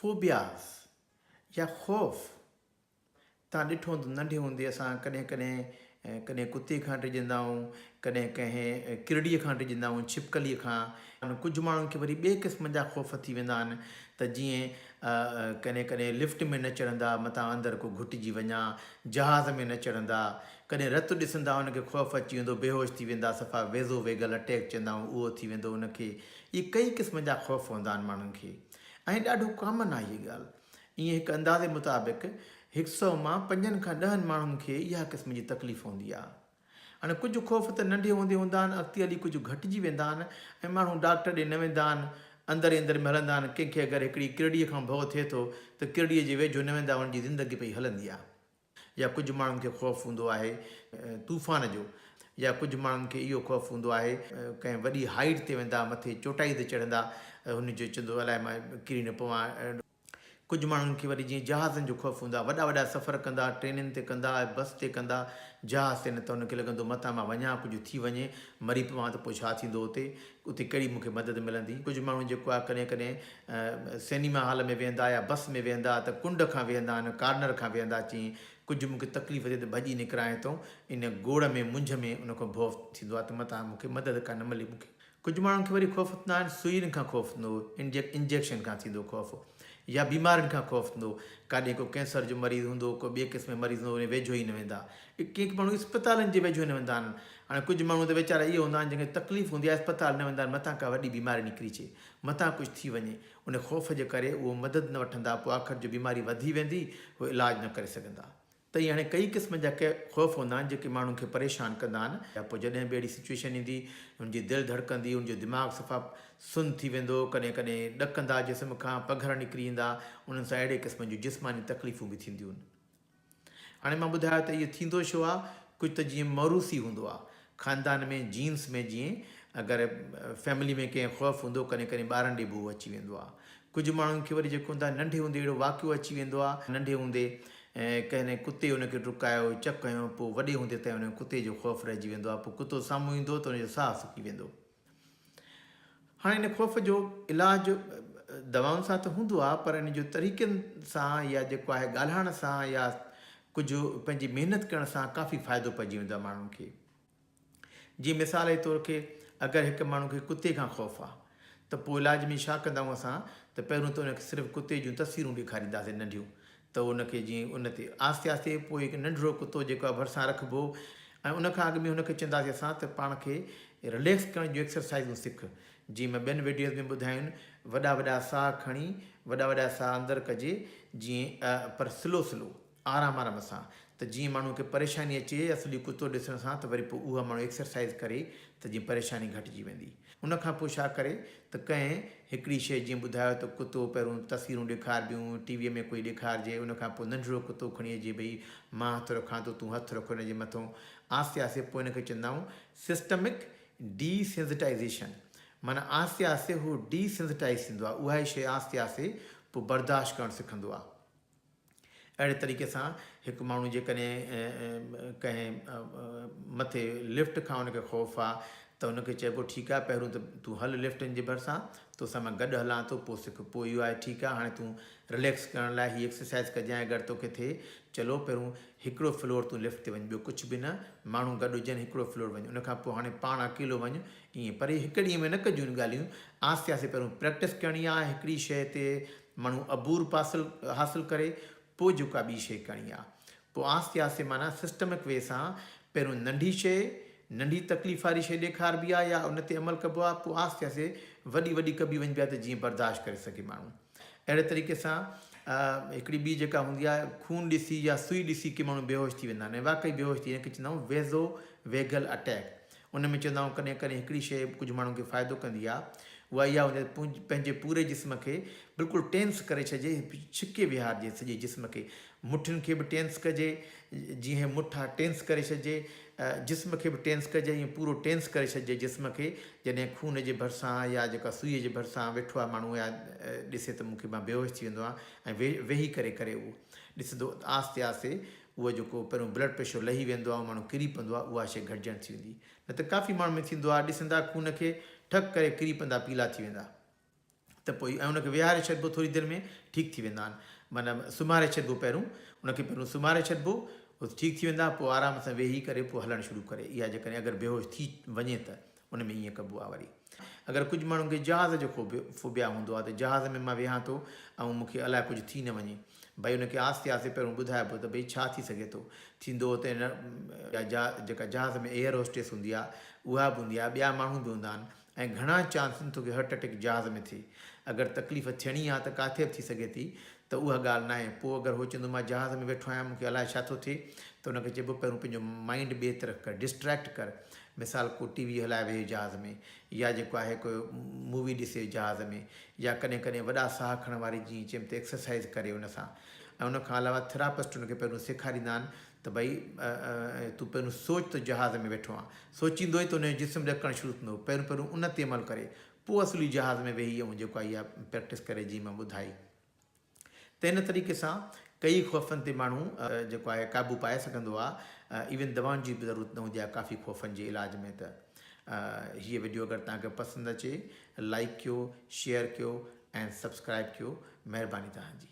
Phobias या ख़ौफ़ तव्हां ॾिठो हूंदो नंढे हूंदे असां कॾहिं कॾहिं कॾहिं कुते खां डिॼंदा आहियूं कॾहिं कंहिं किरड़ीअ खां डिॼंदा आहियूं छिपकलीअ खां कुझु माण्हुनि खे वरी ॿिए क़िस्म जा ख़ौफ़ थी वेंदा आहिनि त जीअं कॾहिं कॾहिं लिफ्ट में न चढ़ंदा मथां अंदरि को घुटिजी वञा जहाज़ में न चढ़ंदा कॾहिं रतु ॾिसंदा हुनखे ख़ौफ़ अची वेंदो बेहोश थी वेंदा सफ़ा वेज़ो वेगल अटैक चवंदा आहियूं उहो थी वेंदो हुनखे इहे कई क़िस्म जा ख़ौफ़ हूंदा आहिनि माण्हुनि खे ऐं ॾाढो कॉमन आहे इहा ॻाल्हि ईअं हिकु अंदाज़े मुताबिक़ 100 मां 5 खां 10 माण्हुनि खे इहा क़िस्म जी तकलीफ़ हूंदी आहे हाणे कुझु ख़ौफ़ त नंढे हूंदे हूंदा आहिनि अॻिते हली कुझु घटिजी वेंदा आहिनि ऐं माण्हू डॉक्टर ॾे न वेंदा आहिनि अंदरि अंदरि में हलंदा आहिनि कंहिंखे अगरि हिकिड़ी किरड़ीअ खां भउ थिए थो त किरड़ीअ जे वेझो न वेंदा हुनजी ज़िंदगी पई हलंदी आहे या कुझु माण्हुनि खे ख़ौफ़ हूंदो आहे तूफ़ान जो या कुझु माण्हुनि खे इहो ख़ौफ़ हूंदो आहे कंहिं वॾी हाइट ते वेंदा मथे चोटाई ते चढ़ंदा हुनजो चवंदो अलाए मां किरी न पवां कुझु माण्हुनि खे वरी जीअं जहाज़नि जो ख़ौफ़ हूंदो आहे वॾा वॾा सफ़र कंदा ट्रेनियुनि ते कंदा बस ते कंदा जहाज़ ते न त हुनखे लॻंदो मथां मां वञा कुझु थी वञे मरी पवां त पोइ छा थींदो उते कहिड़ी मूंखे मदद मिलंदी कुझु माण्हू जेको आहे कॾहिं कॾहिं सिनेमा हॉल में वेहंदा या बस में वेहंदा त कुंड खां वेहंदा आहिनि कार्नर खां वेहंदा चई कुझु मूंखे तकलीफ़ थिए त भॼी निकिराए थो इन गोड़ में मुंझ में उनखां भउ थींदो आहे त मथां मूंखे मदद कान मिली मूंखे कुझु माण्हुनि खे वरी ख़ौफ़ न आहिनि सुईयुनि खां ख़ौफ़ हूंदो इंजेक्शन खां थींदो ख़ौफ़ या बीमारियुनि खां ख़ौफ़ हूंदो काॾे को कैंसर जो मरीज़ हूंदो को ॿिए क़िस्म जो मरीज़ हूंदो उन वेझो ई न वेंदा कंहिं माण्हू इस्पतालनि जे वेझो न वेंदा आहिनि हाणे कुझु माण्हू त वीचारा इहे हूंदा आहिनि जंहिंखे तकलीफ़ हूंदी आहे इस्पताल न वेंदा आहिनि मथां का वॾी बीमारी निकिरी अचे मथां कुझु थी वञे उन ख़ौफ़ जे करे उहो मदद न वठंदा पोइ आख़िर जो बीमारी वधी वेंदी उहो इलाजु न करे सघंदा त इहे हाणे कई क़िस्म जा के ख़ौफ़ हूंदा आहिनि जेके माण्हुनि खे परेशान कंदा आहिनि या पोइ जॾहिं बि अहिड़ी सिचुएशन ईंदी हुनजी दिलि धड़कंदी हुनजो दिमाग़ु सफ़ा सुन थी वेंदो कॾहिं कॾहिं ॾकंदा जिस्म खां पघर निकिरी ईंदा उन्हनि सां अहिड़े क़िस्म जूं जिस्मानी तकलीफ़ूं बि थींदियूं आहिनि हाणे मां ॿुधायो त इहो थींदो छो आहे कुझु त जीअं मौरूसी हूंदो आहे ख़ानदान में जीन्स में जीअं अगरि फैमिली में कंहिं ख़ौफ़ हूंदो कॾहिं कॾहिं ॿारनि ॾे बि अची वेंदो आहे कुझु माण्हुनि खे वरी जेको हूंदो आहे नंढे हूंदे अहिड़ो वाक़ियो अची वेंदो आहे नंढे हूंदे ऐं कंहिं कुते हुनखे डुकायो चक कयो पोइ वॾे हूंदे त हुन कुते जो ख़ौफ़ रहिजी वेंदो आहे पोइ कुतो साम्हूं ईंदो त हुनजो साहु सुकी वेंदो हाणे हिन ख़ौफ़ जो इलाजु दवाउनि सां त हूंदो आहे पर इन जो तरीक़नि सां या जेको आहे ॻाल्हाइण सां या कुझु पंहिंजी महिनत करण सां काफ़ी फ़ाइदो पइजी वेंदो आहे माण्हुनि खे जीअं मिसाल जे तौर खे अगरि हिकु माण्हू खे कुते खां ख़ौफ़ आहे त पोइ इलाज में छा कंदा आहियूं असां त पहिरियों त हुनखे सिर्फ़ु कुते जूं तस्वीरूं ॾेखारींदासीं नंढियूं त उनखे जीअं उन ते आस्ते आस्ते पोइ हिकु नंढिड़ो कुतो जेको आहे भरिसां रखिबो ऐं उनखां अॻु में हुनखे चवंदासीं असां त पाण खे रिलैक्स करण जूं एक्सरसाइज़ूं सिख जीअं मां ॿियनि वीडियोज़ में ॿुधायूं वॾा वॾा साह खणी वॾा वॾा साह अंदरि कजे जीअं पर स्लो स्लो आराम आराम सां त जीअं माण्हू खे परेशानी अचे असली कुतो ॾिसण सां त वरी पोइ उहा माण्हू एक्सरसाइज़ करे त जीअं परेशानी घटिजी वेंदी उनखां पोइ छा करे त कंहिं हिकिड़ी शइ जीअं ॿुधायो त कुतो पहिरियों तस्वीरूं ॾेखारिबियूं टीवीअ में कोई ॾेखारिजे उनखां पोइ नंढिड़ो कुतो खणी अचे भई मां हथु रखां थो तूं हथु रखो हिनजे मथां आस्ते आस्ते पोइ हिनखे चवंदा आहियूं सिस्टमिक डीसेंसिटाइज़ेशन माना आस्ते आस्ते हू डीसेंसिटाइज़ थींदो आहे उहा ई शइ आस्ते आस्ते पोइ बर्दाश्त करणु सिखंदो आहे अहिड़े तरीक़े सां हिकु माण्हू जेकॾहिं कंहिं मथे लिफ्ट खां हुनखे ख़ौफ़ आहे त हुनखे चइबो ठीकु आहे पहिरियों त तूं हल लिफ्टनि जे भरिसां तोसां मां गॾु हलां थो पोइ सिख पोइ इहो आहे ठीकु आहे हाणे तूं रिलैक्स करण लाइ हीअ एक्सरसाइज़ कजांइ अगरि तोखे थिए चलो पहिरियों हिकिड़ो फ्लोर तूं लिफ्ट ते वञ ॿियो कुझु बि न माण्हू गॾु हुजनि हिकिड़ो फ्लोर वञ उनखां पोइ हाणे पाण अकेलो वञ ईअं पर हिकु ॾींहं में न कजूं ॻाल्हियूं आस्ते आस्ते पहिरियों प्रैक्टिस करणी आहे हिकिड़ी शइ ते माण्हू अबूर हासिलु करे पोइ जेका ॿी शइ करणी आहे पोइ आस्ते आस्ते माना सिस्टमिक वे सां पहिरियों नंढी शइ नंढी तकलीफ़ वारी शइ ॾेखारिबी आहे या उन ते अमल कबो आहे पोइ आस्ते आस्ते वॾी वॾी कबी वञिबी आहे त जीअं बर्दाश्त करे सघे माण्हू अहिड़े तरीक़े सां हिकिड़ी ॿी जेका हूंदी आहे खून ॾिसी या सुई ॾिसी की माण्हू बेहोश थी वेंदा आहिनि ऐं वाक़ई बेहोश थी हिनखे चवंदा आहियूं वेज़ो वेगल अटैक उन में चवंदा आहियूं कॾहिं कॾहिं हिकिड़ी शइ कुझु माण्हुनि खे फ़ाइदो कंदी आहे उहा इहा हूंदी पंहिंजे पूरे जिस्म खे बिल्कुलु टेंस करे छॾिजे छिके विहारिजे सॼे जिस्म खे मुठियुनि खे बि टेंस कजे जीअं मुठ आहे टेंस करे छॾिजे जिस्म खे बि टेंस कजे ईअं पूरो टेंस करे छॾिजे जिस्म खे जॾहिं खून जे भरिसां या जेका सुईअ जे भरिसां वेठो आहे माण्हू या ॾिसे त मूंखे मां बेहोश थी वेंदो आहे ऐं वेही करे करे उहो ॾिसंदो आस्ते आस्ते उहो जेको पहिरियों ब्लड प्रेशर लही वेंदो आहे माण्हू किरी पवंदो आहे उहा शइ घटिजण थी वेंदी न त काफ़ी माण्हू में थींदो आहे ॾिसंदा खून खे ठक करे किरी पवंदा पीला थी वेंदा त पोइ ऐं उनखे विहारे छॾिबो, थोरी देरि में ठीकु थी वेंदा आहिनि, माना सुम्हारे छॾिबो पहिरियों, उनखे पहिरियों सुम्हारे छॾिबो, उहो ठीकु थी वेंदा, पोइ आराम सां वेही करे पोइ हलणु शुरू करे। इहा जेकॾहिं अगरि बेहोश थी वञे त उन में ईअं कबो आहे। वरी अगरि कुझु माण्हुनि खे जहाज़ जो फोबिया हूंदो आहे, त जहाज़ में मां वेहां थो ऐं मूंखे अलाए कुझु थी न वञे, भई उनखे आस्ते आस्ते पहिरियों ॿुधाइबो त भई छा थी सघे थो, थींदो त हिन जेका जहाज़ में एयर होस्टेस हूंदी आहे उहा बि हूंदी आहे, ॿिया माण्हू बि हूंदा आहिनि, ऐं घणा चांस आहिनि तोखे हार्ट अटैक जहाज़ में थिए। अगरि तकलीफ़ थियणी आहे त किथे बि थी सघे थी, त उहा ॻाल्हि न आहे। पोइ अगरि उहो चवंदो मां जहाज़ में वेठो आहियां मूंखे अलाए छा थो थिए, त उनखे चइबो पहिरियों पंहिंजो माइंड ॿिए तरफ़ कर, डिस्ट्रैक्ट कर। मिसाल को टीवी हलाए वेहे जहाज़ में, या जेको आहे को मूवी ॾिसे जहाज़ में, या कॾहिं कॾहिं वॾा साह खणण वारी जीअं चइनि त एक्सरसाइज़ करे उन सां। ऐं उनखां अलावा थेरापिस्ट उनखे पहिरियों सेखारींदा आहिनि त भई तूं पहिरियों सोच त जहाज़ में वेठो आहे, सोचींदो ई त उनजो जिस्म ॾकणु शुरू थींदो, पहिरियों पहिरियों उन ते अमल करे, पोइ असली जहाज़ में वेही ऐं जेको आहे इहा प्रैक्टिस करे जीअं मां ॿुधाई। त इन तरीक़े सां कई ख़ौफ़नि ते माण्हू जेको आहे क़ाबू पाए सघंदो आहे, इवन दवाउनि जी बि ज़रूरत न हूंदी आहे काफ़ी ख़ौफ़नि जे इलाज में। त हीअ वीडियो अगरि तव्हांखे पसंदि अचे, लाइक कयो, शेयर कयो ऐं सब्सक्राइब कयो, महिरबानी तव्हांजी।